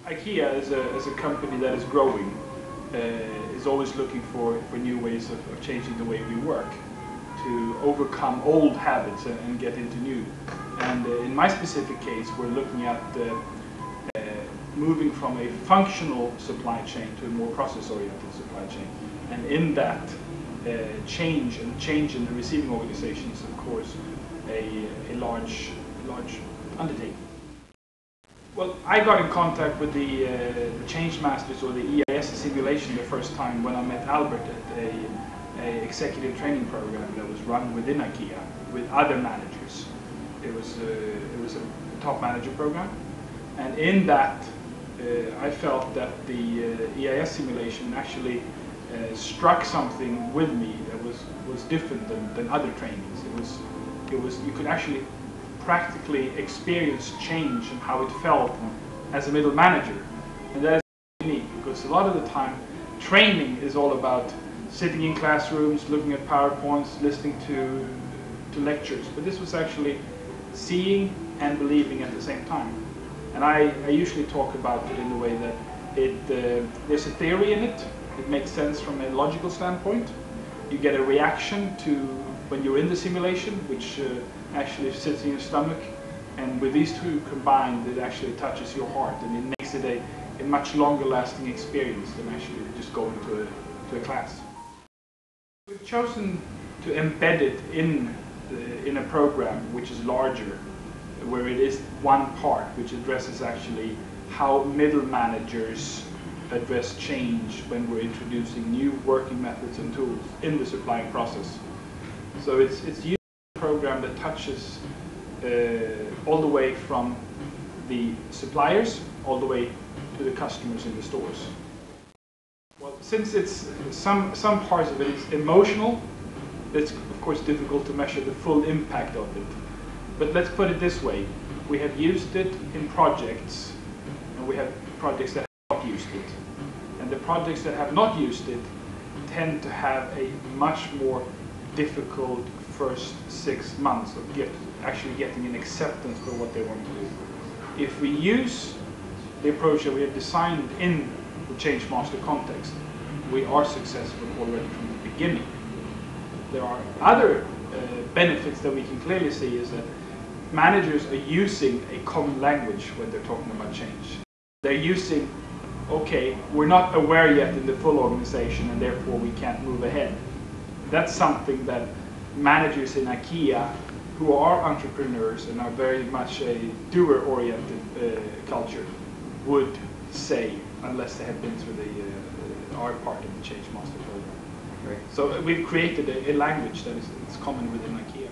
IKEA is a company that is growing, is always looking for new ways of changing the way we work, to overcome old habits and get into new. And in my specific case, we're looking at moving from a functional supply chain to a more process-oriented supply chain. And in that change in the receiving organization is, of course, a large undertaking. Well, I got in contact with the ChangeMasters or the EIS simulation the first time when I met Albert at a executive training program that was run within IKEA with other managers. It was a top manager program, and in that I felt that the EIS simulation actually struck something with me that was different than other trainings. It was you could actually practically experience change and how it felt as a middle manager, and that is unique because a lot of the time training is all about sitting in classrooms, looking at PowerPoints, listening to lectures, but this was actually seeing and believing at the same time. And I usually talk about it in the way that there's a theory in it. It makes sense from a logical standpoint. You get a reaction to when you're in the simulation, which actually sits in your stomach, and with these two combined, it actually touches your heart, and it makes it a much longer lasting experience than actually just going to a class. We've chosen to embed it in a program which is larger, where it is one part which addresses actually how middle managers address change when we're introducing new working methods and tools in the supplying process. So it's a program that touches all the way from the suppliers all the way to the customers in the stores. Well, since it's some parts of it is emotional, it's of course difficult to measure the full impact of it. But let's put it this way: we have used it in projects, and we have projects that have not used it. And the projects that have not used it tend to have a much more difficult first 6 months of actually getting an acceptance for what they want to do. If we use the approach that we have designed in the ChangeMaster context, we are successful already from the beginning. There are other benefits that we can clearly see is that managers are using a common language when they're talking about change. They're using, okay, we're not aware yet in the full organization and therefore we can't move ahead. That's something that managers in IKEA who are entrepreneurs and are very much a doer-oriented culture would say, unless they have been through our part of the ChangeMaster program. Great. So we've created a language that is common within IKEA.